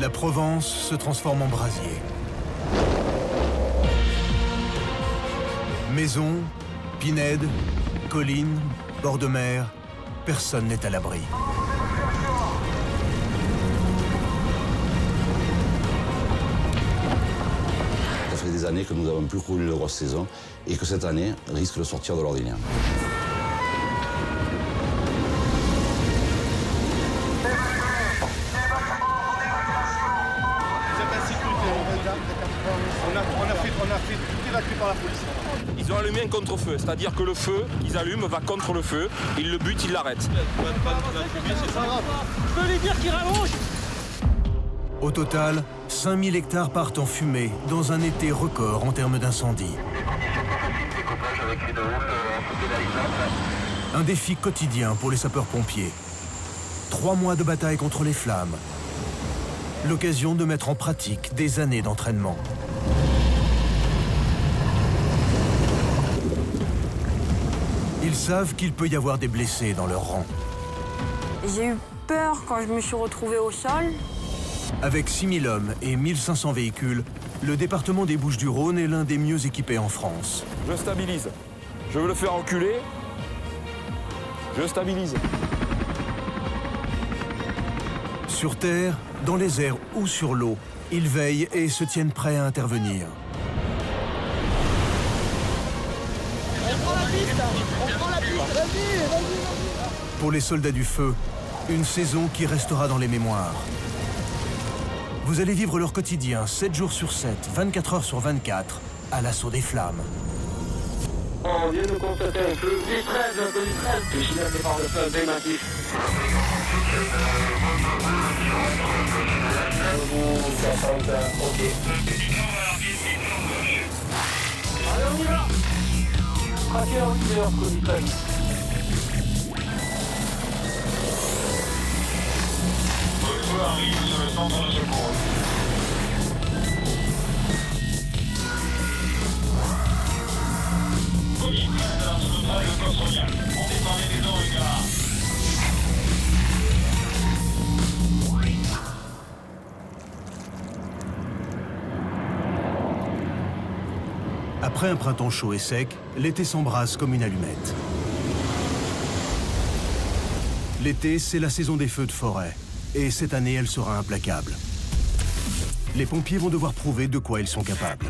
La Provence se transforme en brasier. Maisons, pinèdes, collines, bords de mer, personne n'est à l'abri. Ça fait des années que nous n'avons plus connu de grosse saison et que cette année risque de sortir de l'ordinaire. On a fait tout évacuer par la police. Ils ont allumé un contre-feu, c'est-à-dire que le feu qu'ils allument va contre le feu, ils le butent, ils l'arrêtent. Je peux lui dire qu'il rallonge. Au total, 5000 hectares partent en fumée dans un été record en termes d'incendie. Un défi quotidien pour les sapeurs-pompiers. 3 mois de bataille contre les flammes. L'occasion de mettre en pratique des années d'entraînement. Ils savent qu'il peut y avoir des blessés dans leur rang. J'ai eu peur quand je me suis retrouvée au sol. Avec 6000 hommes et 1500 véhicules, le département des Bouches-du-Rhône est l'un des mieux équipés en France. Je stabilise. Je veux le faire reculer. Je stabilise. Sur terre, dans les airs ou sur l'eau, ils veillent et se tiennent prêts à intervenir. Pour les soldats du feu, une saison qui restera dans les mémoires. Vous allez vivre leur quotidien 7 jours sur 7, 24 heures sur 24, à l'assaut des flammes. On vient de constater un feu. Du 13, le chien de départ de feu bématif. Ok. Allez, on y va. Traqué en leader, Cody 13. Le feu arrive sur le centre de secours. Cody 13 à ce travail de Cossonial. On départ les maisons, les gars. Après un printemps chaud et sec, l'été s'embrase comme une allumette. L'été, c'est la saison des feux de forêt. Et cette année, elle sera implacable. Les pompiers vont devoir prouver de quoi ils sont capables.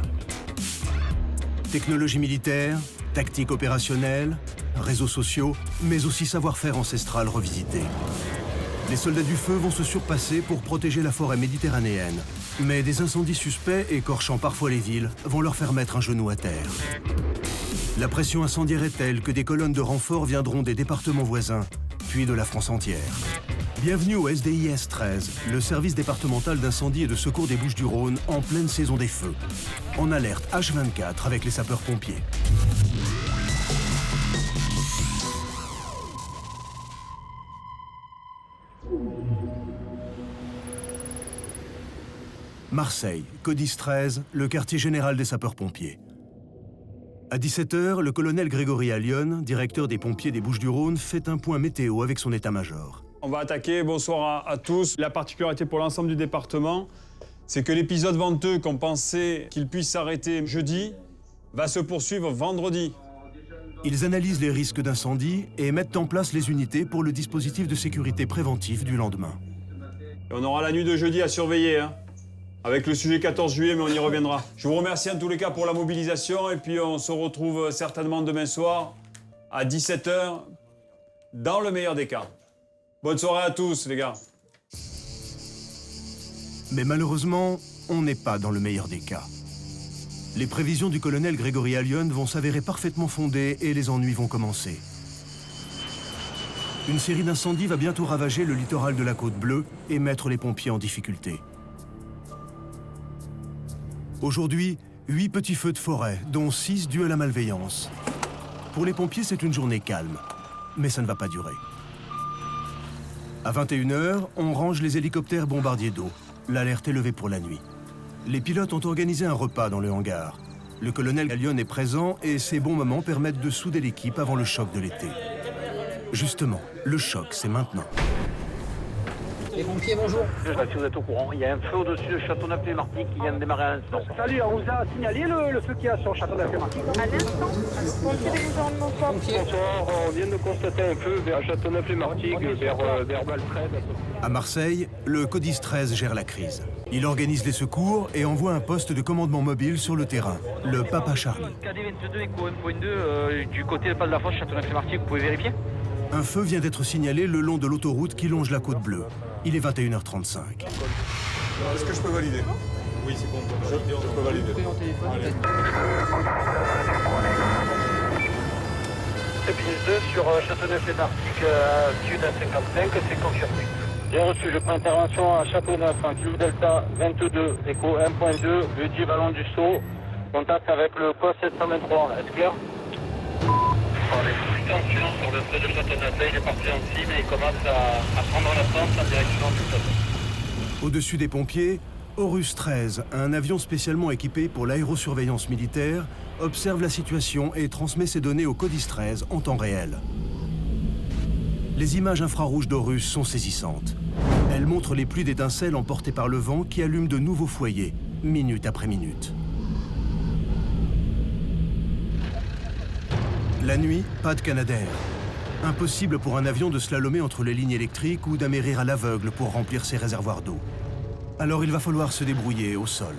Technologie militaire, tactique opérationnelle, réseaux sociaux, mais aussi savoir-faire ancestral revisité. Les soldats du feu vont se surpasser pour protéger la forêt méditerranéenne. Mais des incendies suspects, écorchant parfois les villes, vont leur faire mettre un genou à terre. La pression incendiaire est telle que des colonnes de renforts viendront des départements voisins, puis de la France entière. Bienvenue au SDIS 13, le service départemental d'incendie et de secours des Bouches-du-Rhône en pleine saison des feux. En alerte H24 avec les sapeurs-pompiers. Marseille, Codis 13, le quartier général des sapeurs-pompiers. À 17 h, le colonel Grégory Allione, directeur des pompiers des Bouches-du-Rhône, fait un point météo avec son état-major. On va attaquer, bonsoir à tous. La particularité pour l'ensemble du département, c'est que l'épisode venteux qu'on pensait qu'il puisse s'arrêter jeudi va se poursuivre vendredi. Ils analysent les risques d'incendie et mettent en place les unités pour le dispositif de sécurité préventif du lendemain. Et on aura la nuit de jeudi à surveiller, avec le sujet 14 juillet, mais on y reviendra. Je vous remercie en tous les cas pour la mobilisation et puis on se retrouve certainement demain soir à 17 h, dans le meilleur des cas. Bonne soirée à tous, les gars. Mais malheureusement, on n'est pas dans le meilleur des cas. Les prévisions du colonel Grégory Allione vont s'avérer parfaitement fondées et les ennuis vont commencer. Une série d'incendies va bientôt ravager le littoral de la Côte Bleue et mettre les pompiers en difficulté. Aujourd'hui, 8 petits feux de forêt, dont 6 dus à la malveillance. Pour les pompiers, c'est une journée calme, mais ça ne va pas durer. À 21 h, on range les hélicoptères bombardiers d'eau. L'alerte est levée pour la nuit. Les pilotes ont organisé un repas dans le hangar. Le colonel Allione est présent et ces bons moments permettent de souder l'équipe avant le choc de l'été. Justement, le choc, c'est maintenant. Les pompiers, bonjour. Je sais pas si vous êtes au courant, il y a un feu au-dessus de Châteauneuf-les-Martigues qui vient de démarrer à l'instant. Salut, on vous a signalé le feu qu'il y a sur Châteauneuf-les-Martigues. À l'instant, pompiers de l'environnement fort. Bonsoir, on vient de constater un feu vers Châteauneuf-les-Martigues, vers Valtred. À Marseille, le Codis 13 gère la crise. Il organise les secours et envoie un poste de commandement mobile sur le terrain, le Papa Charlie. KD22 Echo 1.2 du côté de Pas de la Fosse, Châteauneuf-les-Martigues, vous pouvez vérifier? Un feu vient d'être signalé le long de l'autoroute qui longe la Côte Bleue. Il est 21h35. Est-ce que je peux valider? Oui, c'est bon. Je peux valider. C'est bien 2 sur Châteauneuf-les-Martigues, sud à 55, c'est confirmé. Bien reçu, je prends intervention à Châteauneuf, en Kilo Delta 22, Echo 1.2, le 10 Ballon du Sceau, contact avec le poste 723, est-ce clair? Tension sur le feu de Châteauneuf, il est parti en cible et il commence à prendre la pente en direction du feu. Au-dessus des pompiers, Horus 13, un avion spécialement équipé pour l'aérosurveillance militaire, observe la situation et transmet ses données au Codis 13 en temps réel. Les images infrarouges d'Horus sont saisissantes. Elles montrent les pluies d'étincelles emportées par le vent qui allument de nouveaux foyers, minute après minute. La nuit, pas de Canadair. Impossible pour un avion de slalomer entre les lignes électriques ou d'amérir à l'aveugle pour remplir ses réservoirs d'eau. Alors il va falloir se débrouiller au sol.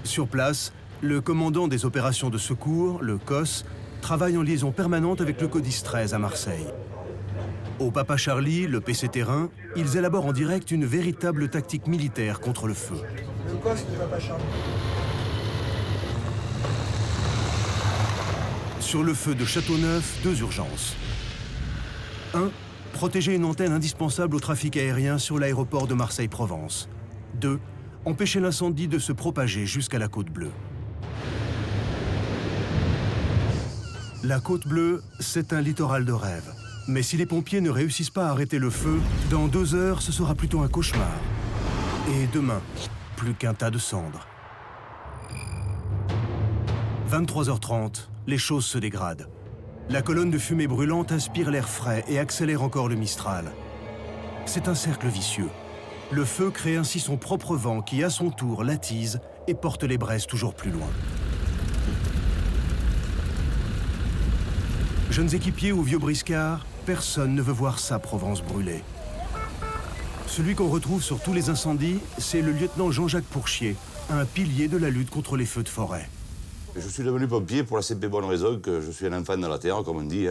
Sur place, le commandant des opérations de secours, le COS, travaille en liaison permanente avec le Codis 13 à Marseille. Au Papa Charlie, le PC terrain, ils élaborent en direct une véritable tactique militaire contre le feu. Le COS du Papa Charlie. Sur le feu de Châteauneuf, 2 urgences. 1. Protéger une antenne indispensable au trafic aérien sur l'aéroport de Marseille-Provence. 2. Empêcher l'incendie de se propager jusqu'à la Côte Bleue. La Côte Bleue, c'est un littoral de rêve. Mais si les pompiers ne réussissent pas à arrêter le feu, dans 2 heures, ce sera plutôt un cauchemar. Et demain, plus qu'un tas de cendres. 23h30, les choses se dégradent. La colonne de fumée brûlante aspire l'air frais et accélère encore le Mistral. C'est un cercle vicieux. Le feu crée ainsi son propre vent qui, à son tour, l'attise et porte les braises toujours plus loin. Jeunes équipiers ou vieux briscards, personne ne veut voir sa Provence brûler. Celui qu'on retrouve sur tous les incendies, c'est le lieutenant Jean-Jacques Pourchier, un pilier de la lutte contre les feux de forêt. Je suis devenu pompier pour la simple bonne raison que je suis un enfant de la terre, comme on dit,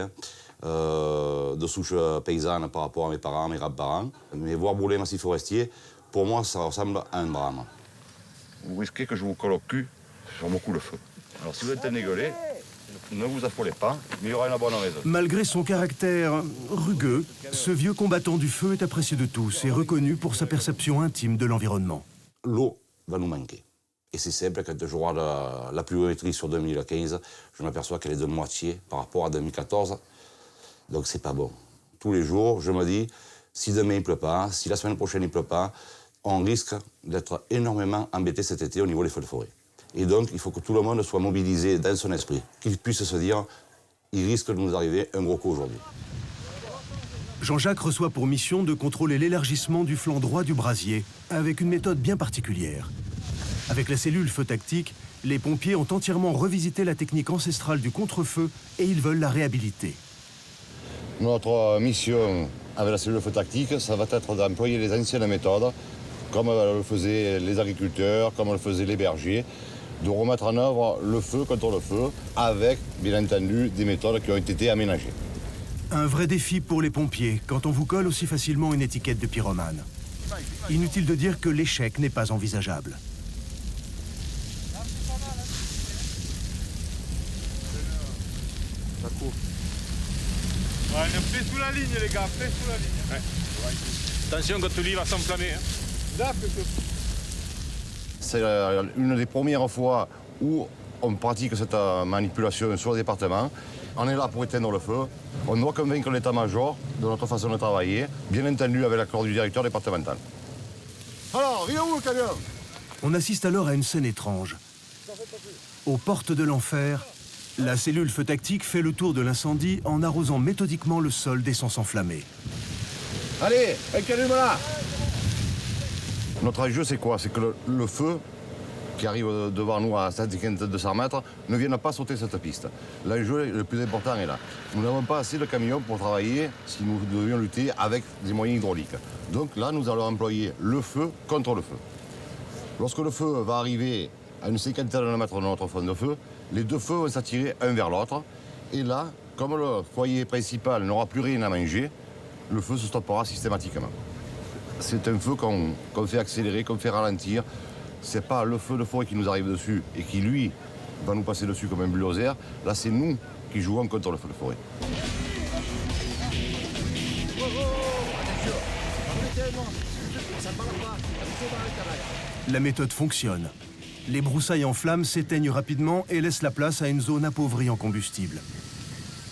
de souche paysanne par rapport à mes parents, mes grands-parents. Mais voir brûler un massif forestier, pour moi, ça ressemble à un drame. Vous risquez que je vous colle au cul sur mon coup de feu. Alors si vous êtes un négolé, ne vous affolez pas, mais il y aura une bonne raison. Malgré son caractère rugueux, ce vieux combattant du feu est apprécié de tous et reconnu pour sa perception intime de l'environnement. L'eau va nous manquer. Et c'est simple, quand je regarde la pluviométrie sur 2015, je m'aperçois qu'elle est de moitié par rapport à 2014. Donc c'est pas bon. Tous les jours, je me dis, si demain il pleut pas, si la semaine prochaine il pleut pas, on risque d'être énormément embêté cet été au niveau des feux de forêt. Et donc, il faut que tout le monde soit mobilisé dans son esprit, qu'il puisse se dire, il risque de nous arriver un gros coup aujourd'hui. Jean-Jacques reçoit pour mission de contrôler l'élargissement du flanc droit du brasier, avec une méthode bien particulière. Avec la cellule feu tactique, les pompiers ont entièrement revisité la technique ancestrale du contre-feu et ils veulent la réhabiliter. Notre mission avec la cellule feu tactique, ça va être d'employer les anciennes méthodes, comme le faisaient les agriculteurs, comme le faisaient les bergers, de remettre en œuvre le feu contre le feu, avec, bien entendu, des méthodes qui ont été aménagées. Un vrai défi pour les pompiers, quand on vous colle aussi facilement une étiquette de pyromane. Inutile de dire que l'échec n'est pas envisageable. Ça court. Ouais, on est pris sous la ligne, les gars, pris sous la ligne. Ouais. Attention quand lui va s'enflammer. Hein. C'est une des premières fois où on pratique cette manipulation sur le département. On est là pour éteindre le feu. On doit convaincre l'état-major de notre façon de travailler, bien entendu avec l'accord du directeur départemental. Alors, viens où le camion? On assiste alors à une scène étrange. Aux portes de l'enfer, la cellule feu tactique fait le tour de l'incendie en arrosant méthodiquement le sol d'essence enflammée. Allez, un calume là. Notre enjeu, c'est quoi? C'est que le feu qui arrive devant nous à 150-200 mètres ne vienne pas sauter cette piste. L'enjeu le plus important est là. Nous n'avons pas assez de camions pour travailler si nous devions lutter avec des moyens hydrauliques. Donc là, nous allons employer le feu contre le feu. Lorsque le feu va arriver à une cinquantaine de mètres de notre fond de feu, les deux feux vont s'attirer un vers l'autre. Et là, comme le foyer principal n'aura plus rien à manger, le feu se stoppera systématiquement. C'est un feu qu'on fait accélérer, qu'on fait ralentir. C'est pas le feu de forêt qui nous arrive dessus et qui, lui, va nous passer dessus comme un bulldozer. Là, c'est nous qui jouons contre le feu de forêt. La méthode fonctionne. Les broussailles en flammes s'éteignent rapidement et laissent la place à une zone appauvrie en combustible.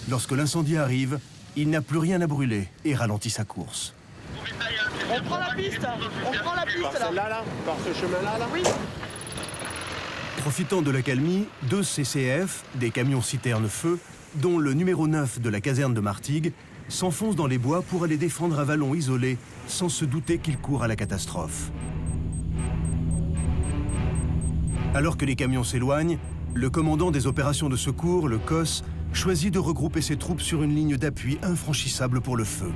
Lorsque l'incendie arrive, il n'a plus rien à brûler et ralentit sa course. On prend la piste, là. Par ce chemin-là, là. Oui. Profitant de l'accalmie, 2 CCF, des camions citernes feu, dont le numéro 9 de la caserne de Martigues, s'enfoncent dans les bois pour aller défendre un vallon isolé, sans se douter qu'il court à la catastrophe. Alors que les camions s'éloignent, le commandant des opérations de secours, le COS, choisit de regrouper ses troupes sur une ligne d'appui infranchissable pour le feu.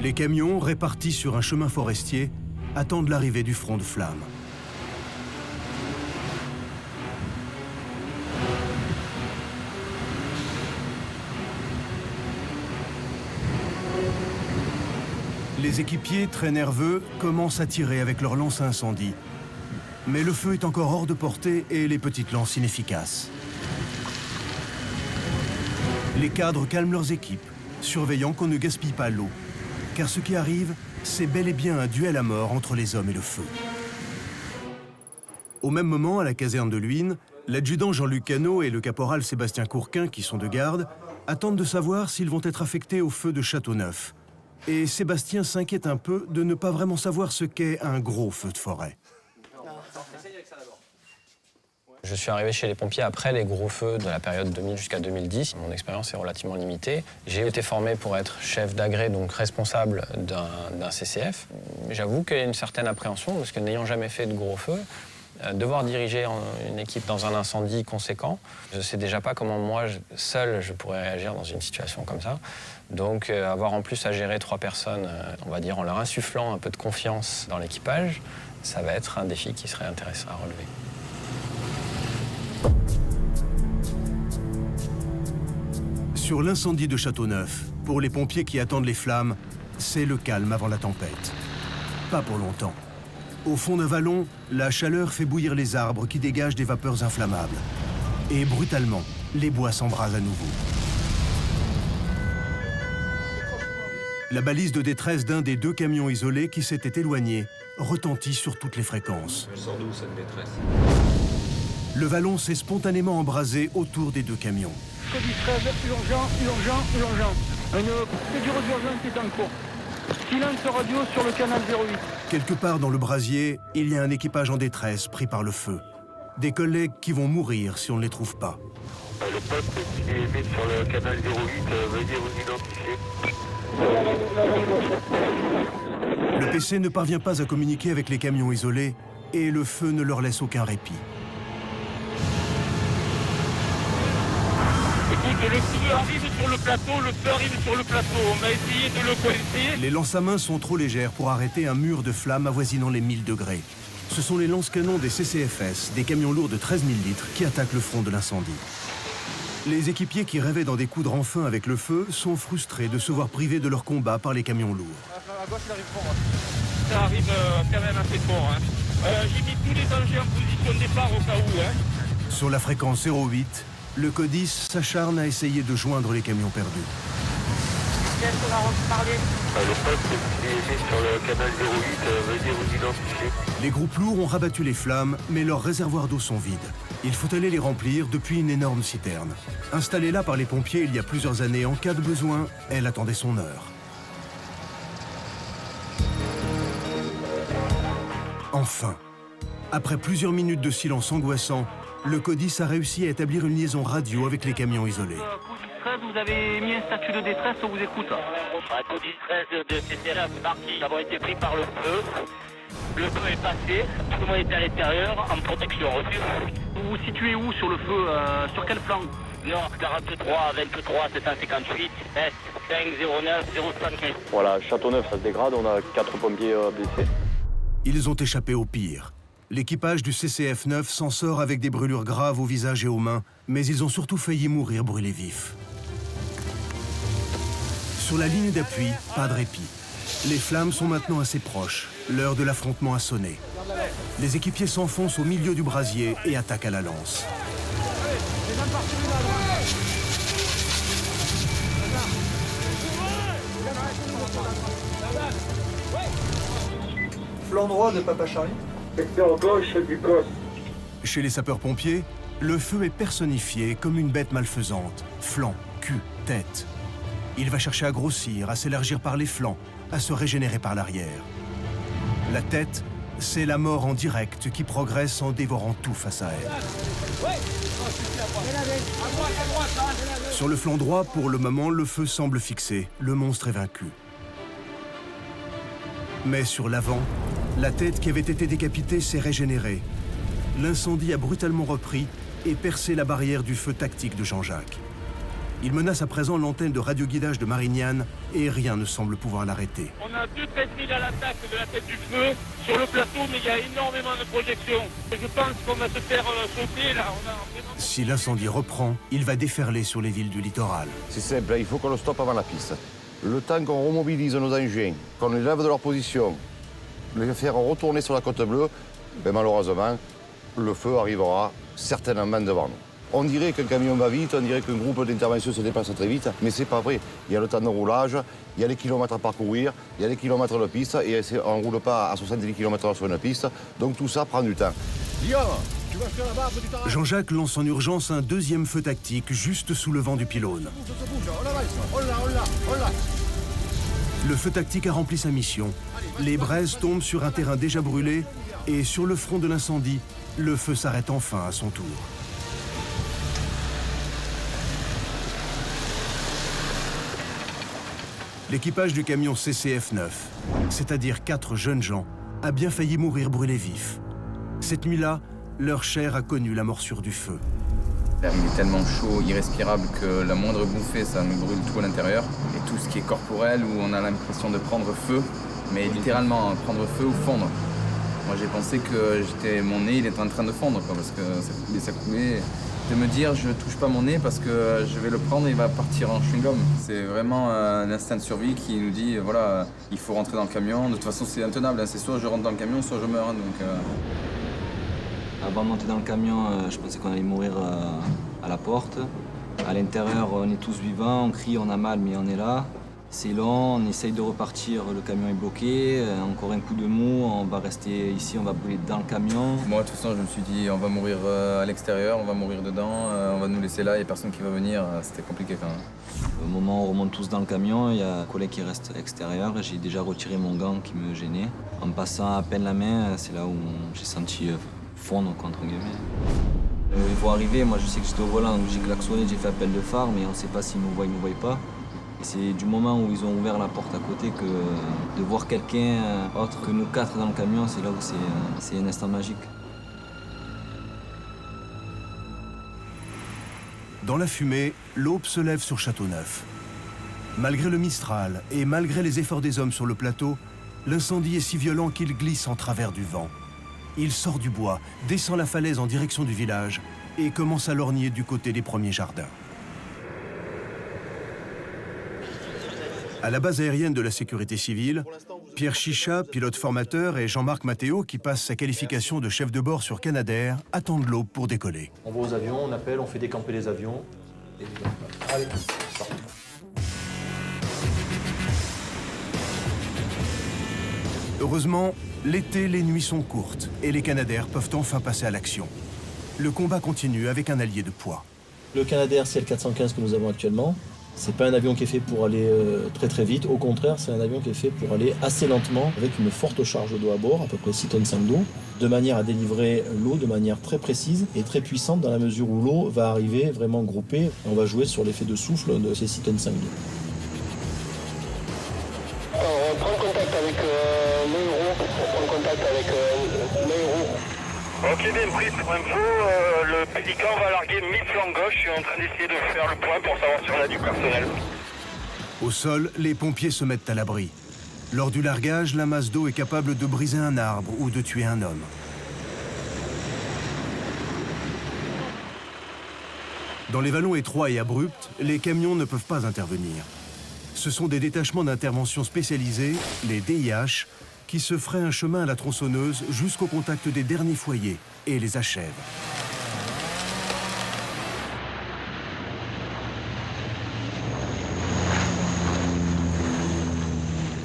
Les camions, répartis sur un chemin forestier, attendent l'arrivée du front de flammes. Les équipiers, très nerveux, commencent à tirer avec leurs lances à incendie. Mais le feu est encore hors de portée et les petites lances inefficaces. Les cadres calment leurs équipes, surveillant qu'on ne gaspille pas l'eau. Car ce qui arrive, c'est bel et bien un duel à mort entre les hommes et le feu. Au même moment, à la caserne de Luynes, l'adjudant Jean-Luc Cano et le caporal Sébastien Courquin, qui sont de garde, attendent de savoir s'ils vont être affectés au feu de Châteauneuf. Et Sébastien s'inquiète un peu de ne pas vraiment savoir ce qu'est un gros feu de forêt. Je suis arrivé chez les pompiers après les gros feux de la période 2000 jusqu'à 2010. Mon expérience est relativement limitée. J'ai été formé pour être chef d'agré, donc responsable d'un CCF. J'avoue qu'il y a une certaine appréhension, parce que n'ayant jamais fait de gros feux, devoir diriger une équipe dans un incendie conséquent, je ne sais déjà pas comment moi, seul, je pourrais réagir dans une situation comme ça. Donc avoir en plus à gérer 3 personnes, on va dire en leur insufflant un peu de confiance dans l'équipage, ça va être un défi qui serait intéressant à relever. Sur l'incendie de Châteauneuf, pour les pompiers qui attendent les flammes, c'est le calme avant la tempête. Pas pour longtemps. Au fond d'un vallon, la chaleur fait bouillir les arbres qui dégagent des vapeurs inflammables. Et brutalement, les bois s'embrasent à nouveau. La balise de détresse d'un des 2 camions isolés qui s'était éloigné retentit sur toutes les fréquences. Je sors d'où cette détresse? Le vallon s'est spontanément embrasé autour des 2 camions. Code 13, urgent. Une procédure d'urgence est en cours. Silence radio sur le canal 08. Quelque part dans le brasier, il y a un équipage en détresse pris par le feu. Des collègues qui vont mourir si on ne les trouve pas. Le poste qui est mis sur le canal 08, veuillez vous identifier. Le PC ne parvient pas à communiquer avec les camions isolés et le feu ne leur laisse aucun répit. Le feu arrive sur le plateau, on a essayé de le coincer. Les lances à main sont trop légères pour arrêter un mur de flammes avoisinant les 1000 degrés. Ce sont les lance-canons des CCFS, des camions lourds de 13 000 litres, qui attaquent le front de l'incendie. Les équipiers qui rêvaient d'en découdre enfin avec le feu sont frustrés de se voir privés de leur combat par les camions lourds. À gauche, il arrive fort. Ça arrive quand même assez fort. J'ai mis tous les dangers en position de départ au cas où. Sur la fréquence 08, le CODIS s'acharne à essayer de joindre les camions perdus. Qu'est-ce qu'on a reparlé? Le poste qui est mis sur le canal 08, veuillez vous identifier. Les groupes lourds ont rabattu les flammes, mais leurs réservoirs d'eau sont vides. Il faut aller les remplir depuis une énorme citerne. Installée là par les pompiers il y a plusieurs années, en cas de besoin, elle attendait son heure. Enfin, après plusieurs minutes de silence angoissant, le CODIS a réussi à établir une liaison radio avec les camions isolés. détresse, vous avez mis un statut de détresse, on vous écoute. Draco 10-13 de CCRF parti, avons été pris par le feu. Le feu est passé, tout le monde était à l'intérieur, en protection reçue. Vous vous situez où sur le feu, sur quel flanc? Nord 43, 23, 758, Est 509, 075. Voilà, Châteauneuf, ça se dégrade, on a 4 pompiers blessés. Ils ont échappé au pire. L'équipage du CCF 9 s'en sort avec des brûlures graves au visage et aux mains, mais ils ont surtout failli mourir brûlés vifs. Sur la ligne d'appui, pas de répit. Les flammes sont maintenant assez proches. L'heure de l'affrontement a sonné. Les équipiers s'enfoncent au milieu du brasier et attaquent à la lance. Flanc droit de Papa Charlie. Secteur gauche du poste. Chez les sapeurs-pompiers, le feu est personnifié comme une bête malfaisante. Flanc, cul, tête. Il va chercher à grossir, à s'élargir par les flancs, à se régénérer par l'arrière. La tête, c'est la mort en direct qui progresse en dévorant tout face à elle. Sur le flanc droit, pour le moment, le feu semble fixé. Le monstre est vaincu. Mais sur l'avant, la tête qui avait été décapitée s'est régénérée. L'incendie a brutalement repris et percé la barrière du feu tactique de Jean-Jacques. Il menace à présent l'antenne de radioguidage de Marignane et rien ne semble pouvoir l'arrêter. On a 2 têtes mises à l'attaque de la tête du feu sur le plateau, mais il y a énormément de projections. Je pense qu'on va se faire sauter là. Si l'incendie reprend, il va déferler sur les villes du littoral. C'est simple, il faut qu'on le stoppe avant la piste. Le temps qu'on remobilise nos engins, qu'on les lève de leur position, les faire retourner sur la côte bleue, ben malheureusement, le feu arrivera certainement devant nous. On dirait qu'un camion va vite, on dirait qu'un groupe d'intervention se déplace très vite, mais c'est pas vrai. Il y a le temps de roulage, il y a les kilomètres à parcourir, il y a les kilomètres de piste, et on ne roule pas à 70 km/h sur une piste, donc tout ça prend du temps. Jean-Jacques lance en urgence un deuxième feu tactique juste sous le vent du pylône. Le feu tactique a rempli sa mission. Les braises tombent sur un terrain déjà brûlé et sur le front de l'incendie, le feu s'arrête enfin à son tour. L'équipage du camion CCF 9, c'est-à-dire 4 jeunes gens, a bien failli mourir brûlés vifs. Cette nuit-là, leur chair a connu la morsure du feu. L'air est tellement chaud, irrespirable, que la moindre bouffée, ça nous brûle tout à l'intérieur. Et tout ce qui est corporel, où on a l'impression de prendre feu, mais littéralement prendre feu ou fondre. Moi j'ai pensé que mon nez il était en train de fondre, quoi, parce que ça coulait. De me dire je touche pas mon nez parce que je vais le prendre et il va partir en chewing-gum. C'est vraiment un instinct de survie qui nous dit voilà, il faut rentrer dans le camion. De toute façon c'est intenable, hein. C'est soit je rentre dans le camion, soit je meurs. Hein, donc, Avant de monter dans le camion, je pensais qu'on allait mourir à la porte. À l'intérieur, on est tous vivants, on crie, on a mal, mais on est là. C'est long, on essaye de repartir, le camion est bloqué. Encore un coup de mou, on va rester ici, on va brûler dans le camion. Moi, de toute façon, je me suis dit, on va mourir à l'extérieur, on va mourir dedans, on va nous laisser là, il n'y a personne qui va venir. C'était compliqué quand même. Au moment où on remonte tous dans le camion, il y a un collègue qui reste à l'extérieur. J'ai déjà retiré mon gant qui me gênait. En passant à peine la main, c'est là où j'ai senti fondre, entre guillemets. Ils vont arriver, moi je sais que j'étais au volant, donc j'ai klaxonné, j'ai fait appel de phare, mais on ne sait pas s'ils nous voient, ils ne nous voient pas. Et c'est du moment où ils ont ouvert la porte à côté que de voir quelqu'un autre que nous 4 dans le camion, c'est là où c'est un instant magique. Dans la fumée, l'aube se lève sur Châteauneuf. Malgré le Mistral et malgré les efforts des hommes sur le plateau, l'incendie est si violent qu'il glisse en travers du vent. Il sort du bois, descend la falaise en direction du village et commence à lorgner du côté des premiers jardins. À la base aérienne de la sécurité civile, Pierre Chicha, pilote formateur, et Jean-Marc Mathéo, qui passe sa qualification de chef de bord sur Canadair, attendent l'aube pour décoller. On va aux avions, on appelle, on fait décamper les avions. Et... Allez, parti. Heureusement, l'été, les nuits sont courtes et les Canadair peuvent enfin passer à l'action. Le combat continue avec un allié de poids. Le Canadair, c'est le 415 que nous avons actuellement. C'est pas un avion qui est fait pour aller très très vite, au contraire c'est un avion qui est fait pour aller assez lentement avec une forte charge d'eau à bord, à peu près 6 tonnes 5 d'eau, de manière à délivrer l'eau de manière très précise et très puissante dans la mesure où l'eau va arriver vraiment groupée. On va jouer sur l'effet de souffle de ces 6 tonnes 5 d'eau. On prend contact avec l'aéro, Ok, bien pris pour info, le Pélican va larguer mi-flanc gauche, je suis en train d'essayer de faire le point pour savoir si on a du personnel. Au sol, les pompiers se mettent à l'abri. Lors du largage, la masse d'eau est capable de briser un arbre ou de tuer un homme. Dans les vallons étroits et abrupts, les camions ne peuvent pas intervenir. Ce sont des détachements d'intervention spécialisés, les DIH, qui se feraient un chemin à la tronçonneuse jusqu'au contact des derniers foyers et les achèvent.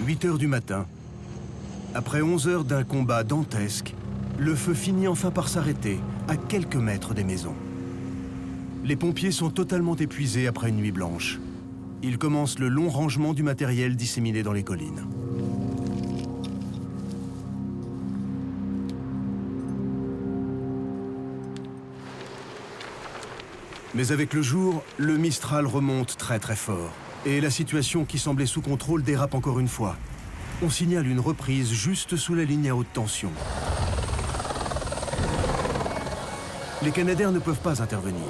« 8 heures du matin. Après 11 heures d'un combat dantesque, le feu finit enfin par s'arrêter à quelques mètres des maisons. Les pompiers sont totalement épuisés après une nuit blanche. Ils commencent le long rangement du matériel disséminé dans les collines. Mais avec le jour, le Mistral remonte très très fort. Et la situation qui semblait sous contrôle dérape encore une fois. On signale une reprise juste sous la ligne à haute tension. Les Canadair ne peuvent pas intervenir.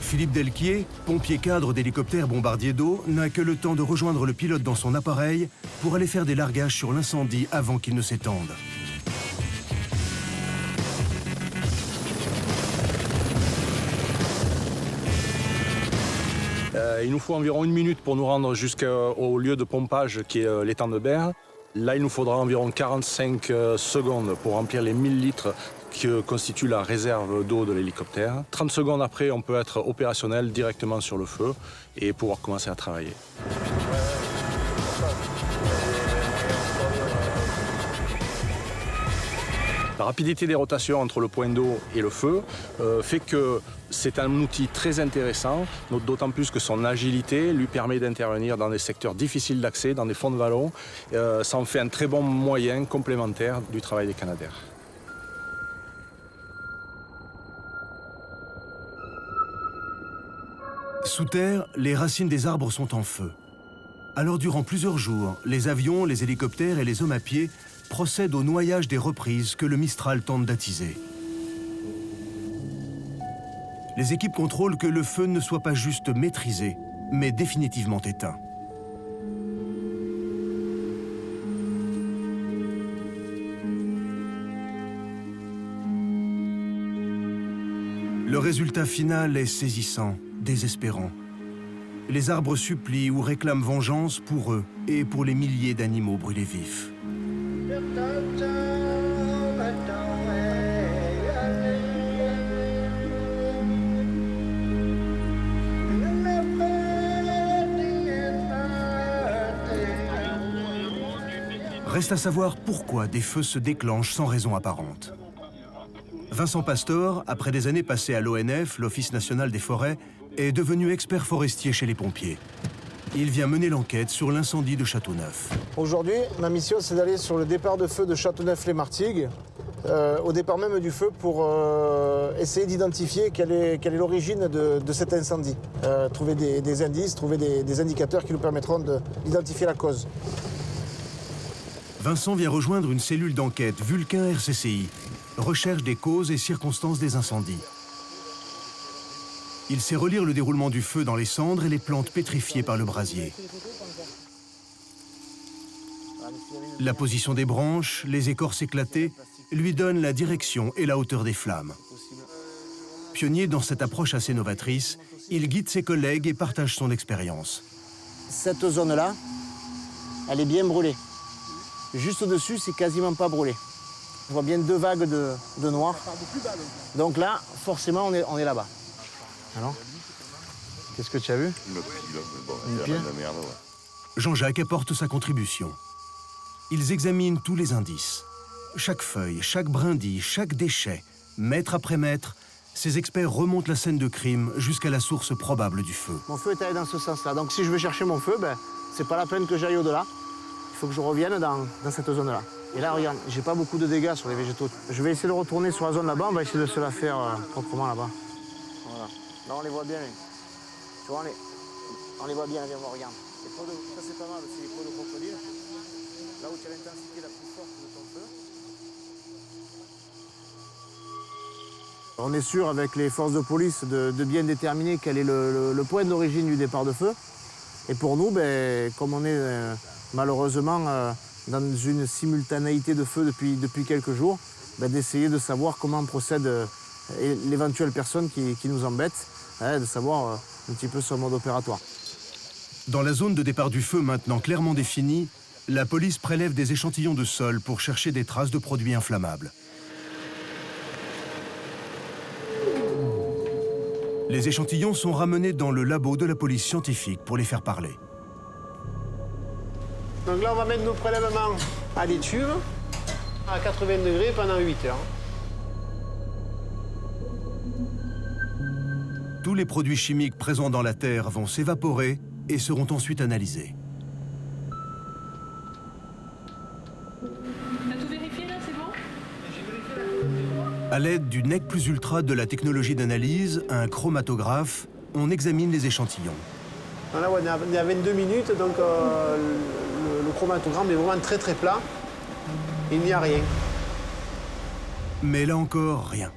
Philippe Delquier, pompier cadre d'hélicoptère bombardier d'eau, n'a que le temps de rejoindre le pilote dans son appareil pour aller faire des largages sur l'incendie avant qu'il ne s'étende. Il nous faut environ 1 minute pour nous rendre jusqu'au lieu de pompage qui est l'étang de Berre. Là, il nous faudra environ 45 secondes pour remplir les 1000 litres qui constituent la réserve d'eau de l'hélicoptère. 30 secondes après, on peut être opérationnel directement sur le feu et pouvoir commencer à travailler. La rapidité des rotations entre le point d'eau et le feu fait que c'est un outil très intéressant, d'autant plus que son agilité lui permet d'intervenir dans des secteurs difficiles d'accès, dans des fonds de vallon. Ça en fait un très bon moyen complémentaire du travail des Canadair. Sous terre, les racines des arbres sont en feu. Alors durant plusieurs jours, les avions, les hélicoptères et les hommes à pied procèdent au noyage des reprises que le Mistral tente d'attiser. Les équipes contrôlent que le feu ne soit pas juste maîtrisé, mais définitivement éteint. Le résultat final est saisissant, désespérant. Les arbres supplient ou réclament vengeance pour eux et pour les milliers d'animaux brûlés vifs. Reste à savoir pourquoi des feux se déclenchent sans raison apparente. Vincent Pastor, après des années passées à l'ONF, l'Office national des forêts, est devenu expert forestier chez les pompiers. Il vient mener l'enquête sur l'incendie de Châteauneuf. Aujourd'hui, ma mission, c'est d'aller sur le départ de feu de Châteauneuf-les-Martigues, au départ même du feu, pour essayer d'identifier quelle est l'origine de cet incendie. Trouver des indices, trouver des indicateurs qui nous permettront d'identifier la cause. Vincent vient rejoindre une cellule d'enquête Vulcain RCCI, recherche des causes et circonstances des incendies. Il sait relire le déroulement du feu dans les cendres et les plantes pétrifiées par le brasier. La position des branches, les écorces éclatées, lui donnent la direction et la hauteur des flammes. Pionnier dans cette approche assez novatrice, il guide ses collègues et partage son expérience. Cette zone-là, elle est bien brûlée. Juste au-dessus, c'est quasiment pas brûlé. On voit bien 2 vagues de noir. Donc là, forcément, on est là-bas. Alors, qu'est-ce que tu as vu? Une pierre. Jean-Jacques apporte sa contribution. Ils examinent tous les indices. Chaque feuille, chaque brindille, chaque déchet, mètre après mètre, ces experts remontent la scène de crime jusqu'à la source probable du feu. Mon feu est allé dans ce sens-là. Donc si je veux chercher mon feu, ben, c'est pas la peine que j'aille au-delà. Il faut que je revienne dans cette zone-là. Et là, regarde, j'ai pas beaucoup de dégâts sur les végétaux. Je vais essayer de retourner sur la zone là-bas, on va essayer de se la faire proprement là-bas. Voilà. Là, on les voit bien. Tu vois, on les voit bien, viens voir, regarde. Ça, c'est pas mal aussi, les peaux de crocodile. Là où tu as l'intensité la plus forte de ton feu. On est sûr, avec les forces de police, de bien déterminer quel est le point d'origine du départ de feu. Et pour nous, ben, comme on est malheureusement dans une simultanéité de feu depuis quelques jours, ben, d'essayer de savoir comment procède l'éventuelle personne qui nous embête, de savoir un petit peu son mode opératoire. Dans la zone de départ du feu maintenant clairement définie, la police prélève des échantillons de sol pour chercher des traces de produits inflammables. Les échantillons sont ramenés dans le labo de la police scientifique pour les faire parler. Donc là, on va mettre nos prélèvements à l'étuve à 80 degrés pendant 8 heures. Tous les produits chimiques présents dans la terre vont s'évaporer et seront ensuite analysés. T'as tout vérifié là, c'est bon? À l'aide du NEC Plus Ultra de la technologie d'analyse, un chromatographe, on examine les échantillons. Là, on est à 22 minutes, donc le chromatogramme est vraiment très très plat. Il n'y a rien. Mais là encore, rien.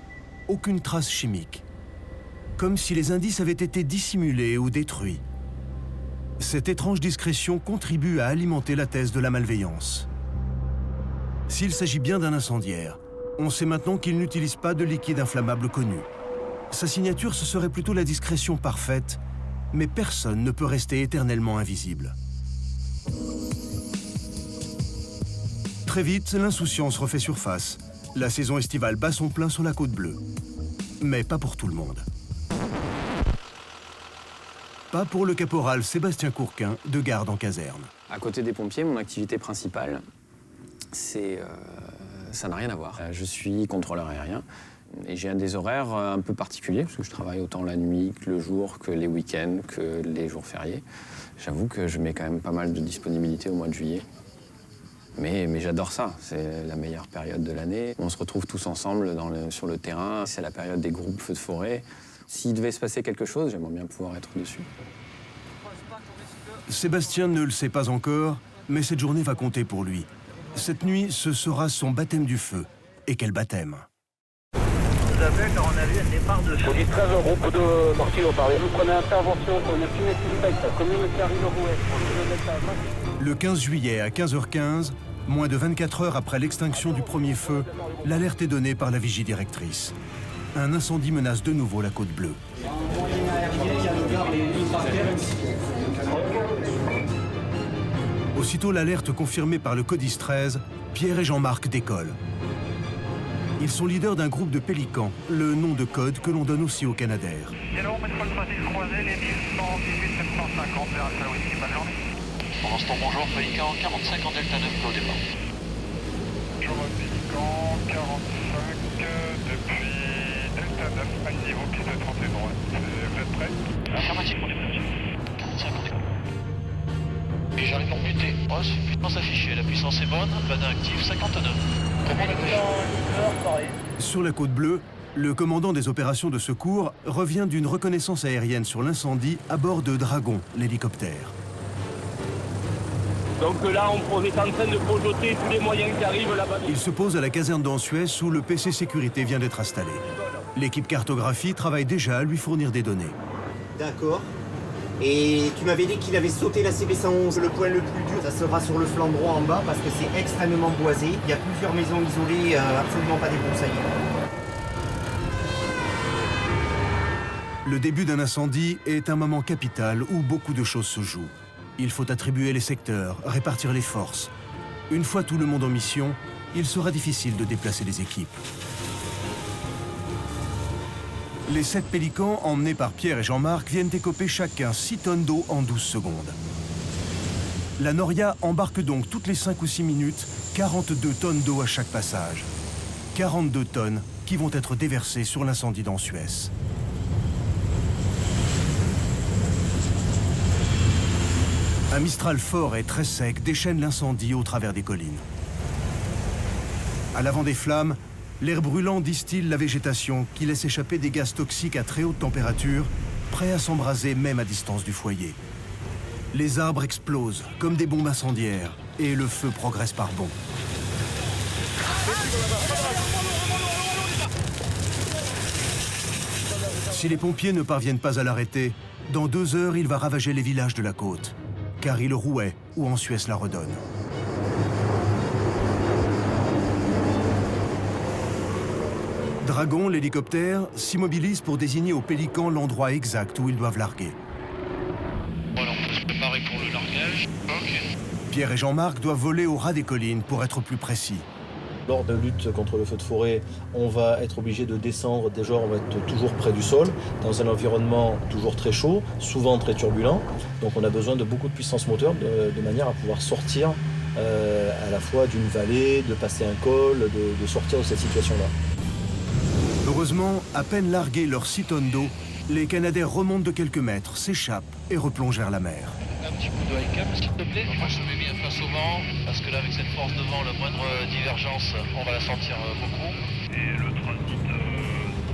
Aucune trace chimique. Comme si les indices avaient été dissimulés ou détruits. Cette étrange discrétion contribue à alimenter la thèse de la malveillance. S'il s'agit bien d'un incendiaire, on sait maintenant qu'il n'utilise pas de liquide inflammable connu. Sa signature, ce serait plutôt la discrétion parfaite, mais personne ne peut rester éternellement invisible. Très vite, l'insouciance refait surface. La saison estivale bat son plein sur la Côte Bleue. Mais pas pour tout le monde. Pas pour le caporal Sébastien Courquin, de garde en caserne. À côté des pompiers, mon activité principale, c'est... ça n'a rien à voir. Je suis contrôleur aérien et j'ai des horaires un peu particuliers parce que je travaille autant la nuit que le jour, que les week-ends, que les jours fériés. J'avoue que je mets quand même pas mal de disponibilité au mois de juillet. Mais j'adore ça, c'est la meilleure période de l'année. On se retrouve tous ensemble sur le terrain, c'est la période des groupes feux de forêt. S'il devait se passer quelque chose, j'aimerais bien pouvoir être dessus. Sébastien ne le sait pas encore, mais cette journée va compter pour lui. Cette nuit, ce sera son baptême du feu. Et quel baptême! Je vous appelle car on a vu un départ de feu. Police 13 au groupe de Martino, parlez-vous, prenez intervention pour une fumée suspecte, commune Carrie-le-Rouet. Le 15 juillet à 15h15, moins de 24 heures après l'extinction du premier feu, l'alerte est donnée par la vigie directrice. Un incendie menace de nouveau la Côte Bleue. Aussitôt l'alerte confirmée par le Codis 13, Pierre et Jean-Marc décollent. Ils sont leaders d'un groupe de pélicans, le nom de code que l'on donne aussi aux Canadair. Pendant ce temps, bonjour, Pélican 45 en Delta 9 au départ. Bonjour, Pélican 45 depuis Delta 9, à niveau piste 31 droite. Vous êtes prêts? Affirmatif, mon déplacement. 45 en décolle. Et j'arrive pour buter. Oh, c'est puissance affichée, la puissance est bonne, badin actif 59. Sur la Côte Bleue, le commandant des opérations de secours revient d'une reconnaissance aérienne sur l'incendie à bord de Dragon, l'hélicoptère. Donc là, on est en train de projeter tous les moyens qui arrivent là-bas. Il se pose à la caserne d'Ansuez où le PC sécurité vient d'être installé. L'équipe cartographie travaille déjà à lui fournir des données. D'accord. Et tu m'avais dit qu'il avait sauté la CB111. Le point le plus dur, ça sera sur le flanc droit en bas parce que c'est extrêmement boisé. Il y a plusieurs maisons isolées, absolument pas débroussaillées. Le début d'un incendie est un moment capital où beaucoup de choses se jouent. Il faut attribuer les secteurs, répartir les forces. Une fois tout le monde en mission, il sera difficile de déplacer les équipes. Les 7 pélicans, emmenés par Pierre et Jean-Marc, viennent écoper chacun 6 tonnes d'eau en 12 secondes. La Noria embarque donc toutes les 5 ou 6 minutes 42 tonnes d'eau à chaque passage. 42 tonnes qui vont être déversés sur l'incendie dans Suez. Un mistral fort et très sec déchaîne l'incendie au travers des collines. À l'avant des flammes, l'air brûlant distille la végétation qui laisse échapper des gaz toxiques à très haute température, prêts à s'embraser même à distance du foyer. Les arbres explosent comme des bombes incendiaires et le feu progresse par bonds. Si les pompiers ne parviennent pas à l'arrêter, dans 2 heures, il va ravager les villages de la côte, car il rouait ou en Suez la redonne. Dragon, l'hélicoptère, s'immobilise pour désigner aux pélicans l'endroit exact où ils doivent larguer. Voilà, on peut se préparer pour le largage. Ok. Pierre et Jean-Marc doivent voler au ras des collines pour être plus précis. Lors de la lutte contre le feu de forêt, on va être obligé de descendre. Déjà, on va être toujours près du sol, dans un environnement toujours très chaud, souvent très turbulent. Donc on a besoin de beaucoup de puissance moteur de manière à pouvoir sortir à la fois d'une vallée, de passer un col, de sortir de cette situation-là. Heureusement, à peine largués leurs 6 tonnes d'eau, les Canadair remontent de quelques mètres, s'échappent et replongent vers la mer. Un petit coup de high cap, s'il te plaît. Moi, je mets bien face au vent, parce que là, avec cette force de vent, la moindre divergence, on va la sentir beaucoup. Et le transit